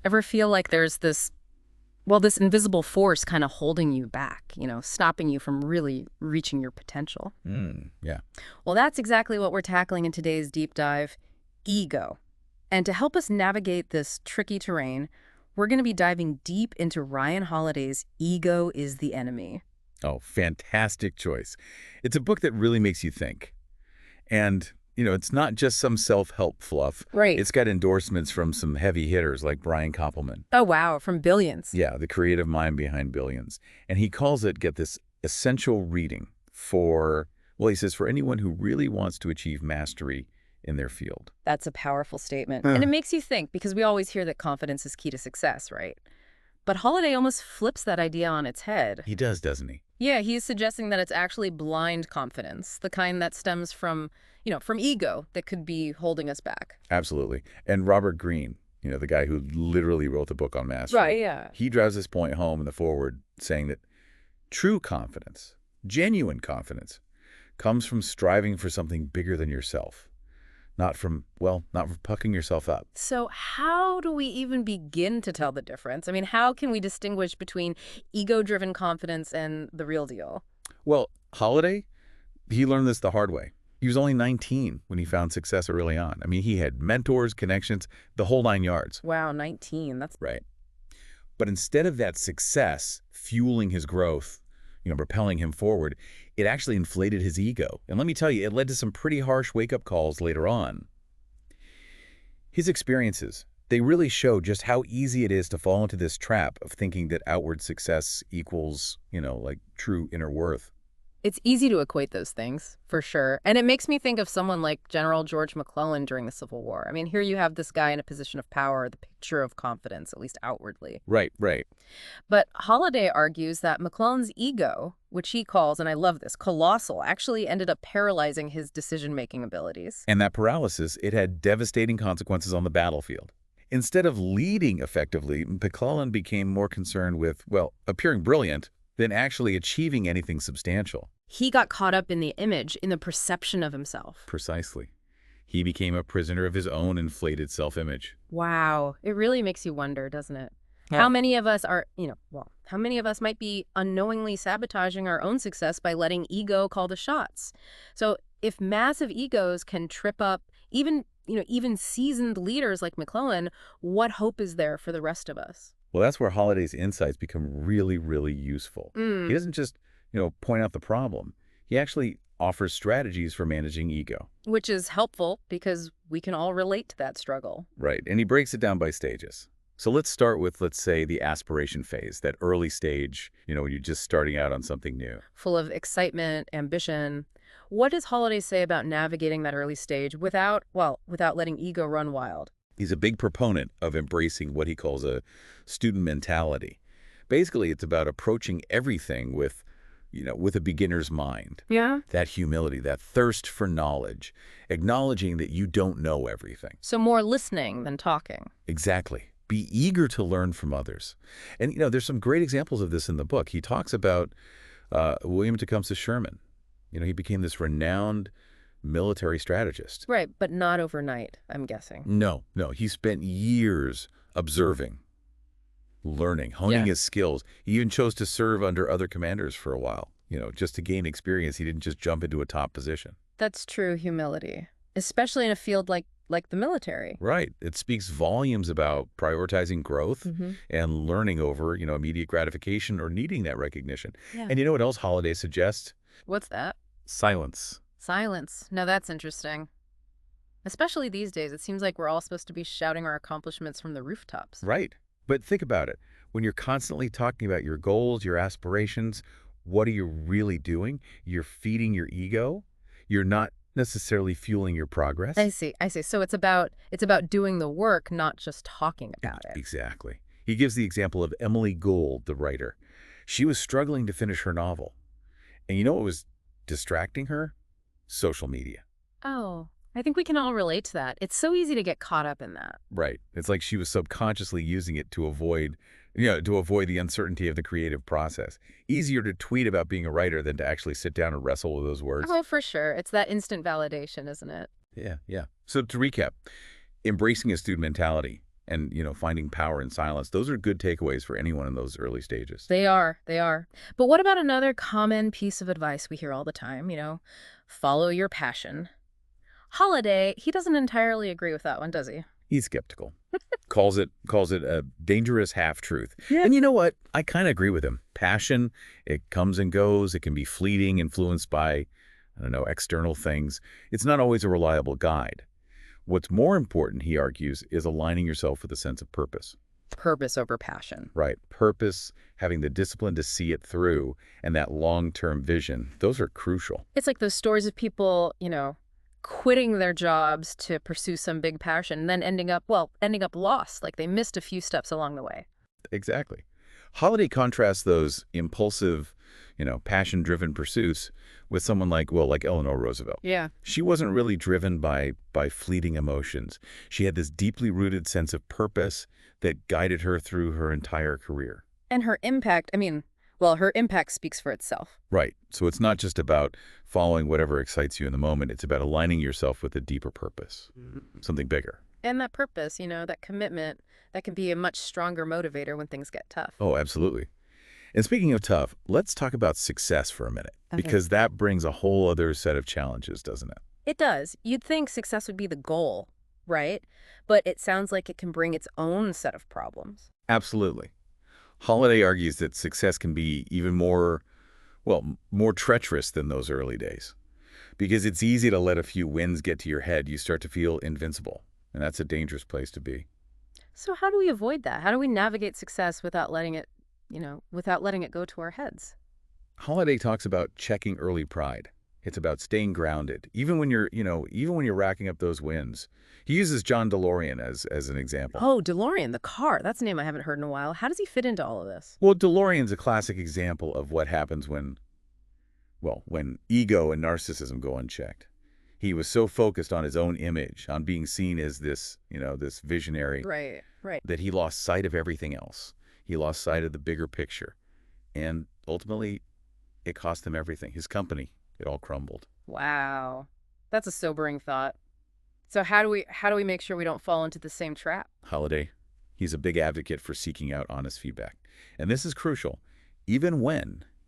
Ever feel like there's this invisible force kind of holding you back, stopping you from really reaching your potential? Yeah. Well, that's exactly what we're tackling in today's deep dive, ego. And to help us navigate this tricky terrain, we're going to be diving deep into Ryan Holiday's Ego is the Enemy. Oh, fantastic choice. It's a book that really makes you think. And, it's not just some self-help fluff. Right. It's got endorsements from some heavy hitters like Brian Koppelman. Oh, wow, from Billions. Yeah, the creative mind behind Billions. And he calls it, get this, essential reading for, well, he says, for anyone who really wants to achieve mastery in their field. That's a powerful statement. And it makes you think, because we always hear that confidence is key to success, right? But Holiday almost flips that idea on its head. He does, doesn't he? Yeah, he's suggesting that it's actually blind confidence, the kind that stems from ego that could be holding us back. Absolutely. And Robert Greene, the guy who literally wrote the book on mastery. Right, yeah. He drives this point home in the foreword, saying that true confidence, genuine confidence, comes from striving for something bigger than yourself. Not from pucking yourself up. So how do we even begin to tell the difference? I mean, how can we distinguish between ego-driven confidence and the real deal? Well, Holiday, he learned this the hard way. He was only 19 when he found success early on. I mean, he had mentors, connections, the whole 9 yards. Wow, 19. That's Right. But instead of that success fueling his growth, propelling him forward, it actually inflated his ego. And let me tell you, it led to some pretty harsh wake-up calls later on. His experiences, they really show just how easy it is to fall into this trap of thinking that outward success equals, like true inner worth. It's easy to equate those things, for sure. And it makes me think of someone like General George McClellan during the Civil War. I mean, here you have this guy in a position of power, the picture of confidence, at least outwardly. Right, right. But Holliday argues that McClellan's ego, which he calls, and I love this, colossal, actually ended up paralyzing his decision-making abilities. And that paralysis, it had devastating consequences on the battlefield. Instead of leading effectively, McClellan became more concerned with, appearing brilliant than actually achieving anything substantial. He got caught up in the image, in the perception of himself. Precisely. He became a prisoner of his own inflated self-image. Wow. It really makes you wonder, doesn't it? Yeah. How many of us how many of us might be unknowingly sabotaging our own success by letting ego call the shots? So if massive egos can trip up even seasoned leaders like McClellan, what hope is there for the rest of us? Well, that's where Holiday's insights become really, really useful. He doesn't just, point out the problem. He actually offers strategies for managing ego. Which is helpful because we can all relate to that struggle. Right, and he breaks it down by stages. So let's start with, let's say, the aspiration phase, that early stage, when you're just starting out on something new. Full of excitement, ambition. What does Holiday say about navigating that early stage without letting ego run wild? He's a big proponent of embracing what he calls a student mentality. Basically, it's about approaching everything with a beginner's mind. Yeah. That humility, that thirst for knowledge, acknowledging that you don't know everything. So more listening than talking. Exactly. Be eager to learn from others. And, there's some great examples of this in the book. He talks about William Tecumseh Sherman. He became this renowned military strategist. Right, but not overnight, I'm guessing. No. He spent years observing, learning, honing his skills. He even chose to serve under other commanders for a while, just to gain experience. He didn't just jump into a top position. That's true humility, especially in a field like the military. Right. It speaks volumes about prioritizing growth and learning over, immediate gratification or needing that recognition. Yeah. And you know what else Holiday suggests? What's that? Silence. Silence. Now that's interesting. Especially these days, it seems like we're all supposed to be shouting our accomplishments from the rooftops. Right. But think about it. When you're constantly talking about your goals, your aspirations, what are you really doing? You're feeding your ego. You're not necessarily fueling your progress. I see. So it's about doing the work, not just talking about it. Exactly. He gives the example of Emily Gould, the writer. She was struggling to finish her novel. And you know what was distracting her? Social media. Oh, I think we can all relate to that. It's so easy to get caught up in that. Right. It's like she was subconsciously using it to avoid the uncertainty of the creative process. Easier to tweet about being a writer than to actually sit down and wrestle with those words. Oh, for sure. It's that instant validation, isn't it? Yeah. So to recap, embracing a student mentality and, finding power in silence. Those are good takeaways for anyone in those early stages. They are. They are. But what about another common piece of advice we hear all the time, follow your passion? Holiday, he doesn't entirely agree with that one, does he? He's skeptical. calls it a dangerous half-truth. Yeah. And you know what? I kind of agree with him. Passion, it comes and goes. It can be fleeting, influenced by, I don't know, external things. It's not always a reliable guide. What's more important, he argues, is aligning yourself with a sense of purpose. Purpose over passion. Right. Purpose, having the discipline to see it through, and that long-term vision, those are crucial. It's like those stories of people, quitting their jobs to pursue some big passion and then ending up lost, like they missed a few steps along the way. Exactly. Holiday contrasts those impulsive, passion-driven pursuits with someone like Eleanor Roosevelt. Yeah. She wasn't really driven by fleeting emotions. She had this deeply rooted sense of purpose that guided her through her entire career. And her impact, her impact speaks for itself. Right. So it's not just about following whatever excites you in the moment. It's about aligning yourself with a deeper purpose, something bigger. And that purpose, that commitment, that can be a much stronger motivator when things get tough. Oh, absolutely. And speaking of tough, let's talk about success for a minute, because that brings a whole other set of challenges, doesn't it? It does. You'd think success would be the goal, right? But it sounds like it can bring its own set of problems. Absolutely. Holiday argues that success can be even more treacherous than those early days. Because it's easy to let a few wins get to your head. You start to feel invincible, and that's a dangerous place to be. So how do we avoid that? How do we navigate success without letting it go to our heads? Holiday talks about checking early pride. It's about staying grounded, even when you're racking up those wins. He uses John DeLorean as an example. Oh, DeLorean, the car. That's a name I haven't heard in a while. How does he fit into all of this? Well, DeLorean's a classic example of what happens when ego and narcissism go unchecked. He was so focused on his own image, on being seen as this visionary, right, that he lost sight of everything else. He lost sight of the bigger picture. And ultimately, it cost him everything. His company, it all crumbled. Wow. That's a sobering thought. So how do we make sure we don't fall into the same trap? Holiday, he's a big advocate for seeking out honest feedback. And this is crucial, even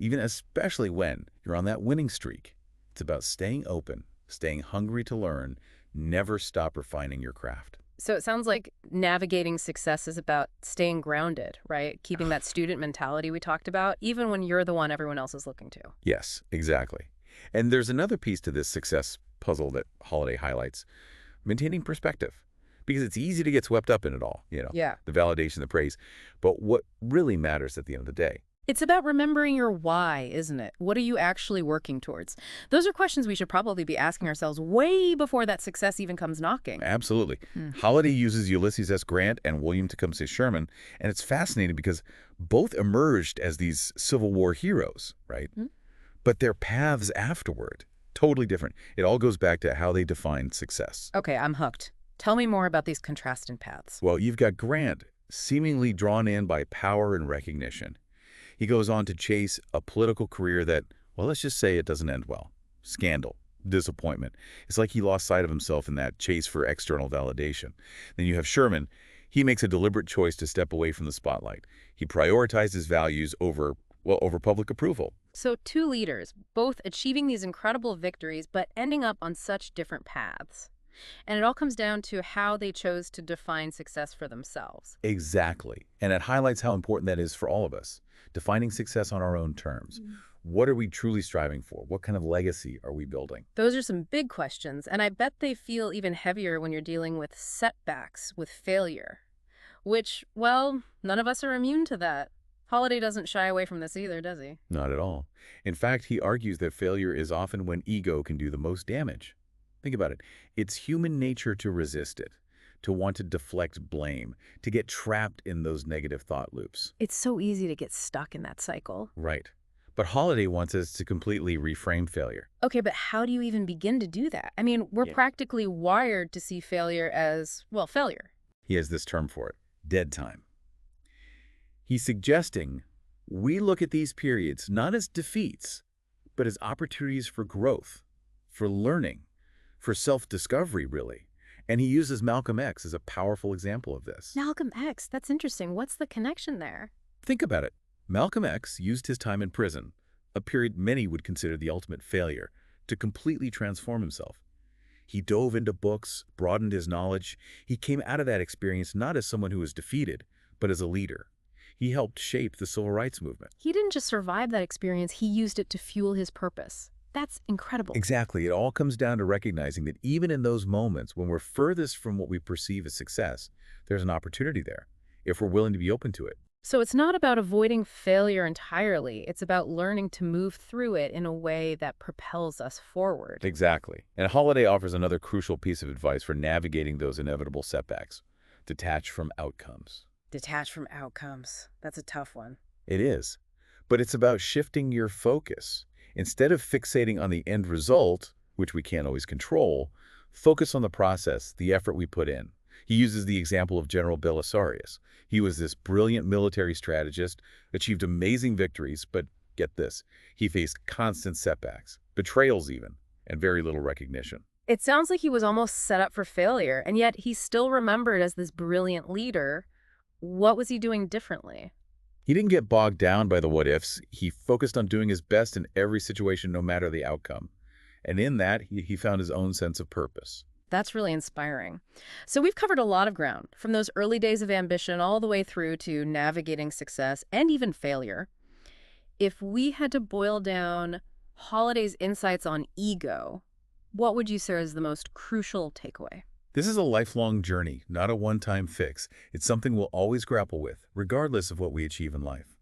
especially when you're on that winning streak. It's about staying open, staying hungry to learn, never stop refining your craft. So it sounds like navigating success is about staying grounded, right? Keeping that student mentality we talked about, even when you're the one everyone else is looking to. Yes, exactly. And there's another piece to this success puzzle that Holiday highlights: maintaining perspective. Because it's easy to get swept up in it all, Yeah. the validation, the praise. But what really matters at the end of the day? It's about remembering your why, isn't it? What are you actually working towards? Those are questions we should probably be asking ourselves way before that success even comes knocking. Absolutely. Holiday uses Ulysses S. Grant and William Tecumseh Sherman, and it's fascinating because both emerged as these Civil War heroes, right? But their paths afterward, totally different. It all goes back to how they defined success. Okay, I'm hooked. Tell me more about these contrasting paths. Well, you've got Grant, seemingly drawn in by power and recognition. He goes on to chase a political career that, let's just say it doesn't end well. Scandal, disappointment. It's like he lost sight of himself in that chase for external validation. Then you have Sherman. He makes a deliberate choice to step away from the spotlight. He prioritizes values over public approval. So two leaders, both achieving these incredible victories, but ending up on such different paths. And it all comes down to how they chose to define success for themselves. Exactly. And it highlights how important that is for all of us. Defining success on our own terms. What are we truly striving for? What kind of legacy are we building? Those are some big questions, and I bet they feel even heavier when you're dealing with setbacks, with failure. Which, none of us are immune to that. Holiday doesn't shy away from this either, does he? Not at all. In fact, he argues that failure is often when ego can do the most damage. Think about it. It's human nature to resist it, to want to deflect blame, to get trapped in those negative thought loops. It's so easy to get stuck in that cycle. Right. But Holiday wants us to completely reframe failure. Okay, but how do you even begin to do that? We're practically wired to see failure as, failure. He has this term for it, dead time. He's suggesting we look at these periods not as defeats, but as opportunities for growth, for learning, for self-discovery, really. And he uses Malcolm X as a powerful example of this. Malcolm X, that's interesting. What's the connection there? Think about it. Malcolm X used his time in prison, a period many would consider the ultimate failure, to completely transform himself. He dove into books, broadened his knowledge. He came out of that experience not as someone who was defeated, but as a leader. He helped shape the civil rights movement. He didn't just survive that experience, he used it to fuel his purpose. That's incredible. Exactly. It all comes down to recognizing that even in those moments when we're furthest from what we perceive as success, there's an opportunity there, if we're willing to be open to it. So it's not about avoiding failure entirely. It's about learning to move through it in a way that propels us forward. Exactly. And Holiday offers another crucial piece of advice for navigating those inevitable setbacks. Detach from outcomes. Detach from outcomes. That's a tough one. It is. But it's about shifting your focus. Instead of fixating on the end result, which we can't always control, focus on the process, the effort we put in. He uses the example of General Belisarius. He was this brilliant military strategist, achieved amazing victories, but get this, he faced constant setbacks, betrayals even, and very little recognition. It sounds like he was almost set up for failure, and yet he's still remembered as this brilliant leader. What was he doing differently? He didn't get bogged down by the what-ifs. He focused on doing his best in every situation, no matter the outcome. And in that, he found his own sense of purpose. That's really inspiring. So we've covered a lot of ground, from those early days of ambition all the way through to navigating success and even failure. If we had to boil down Holiday's insights on ego, what would you say is the most crucial takeaway? This is a lifelong journey, not a one-time fix. It's something we'll always grapple with, regardless of what we achieve in life.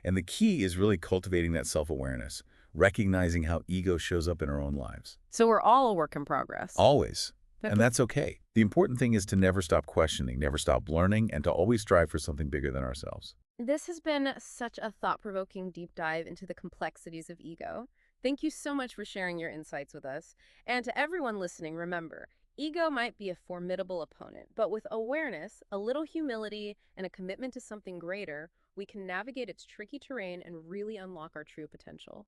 And the key is really cultivating that self-awareness, recognizing how ego shows up in our own lives. So we're all a work in progress. Always. But- And that's okay. The important thing is to never stop questioning, never stop learning, and to always strive for something bigger than ourselves. This has been such a thought-provoking deep dive into the complexities of ego. Thank you so much for sharing your insights with us. And to everyone listening, remember, ego might be a formidable opponent, but with awareness, a little humility, and a commitment to something greater, we can navigate its tricky terrain and really unlock our true potential.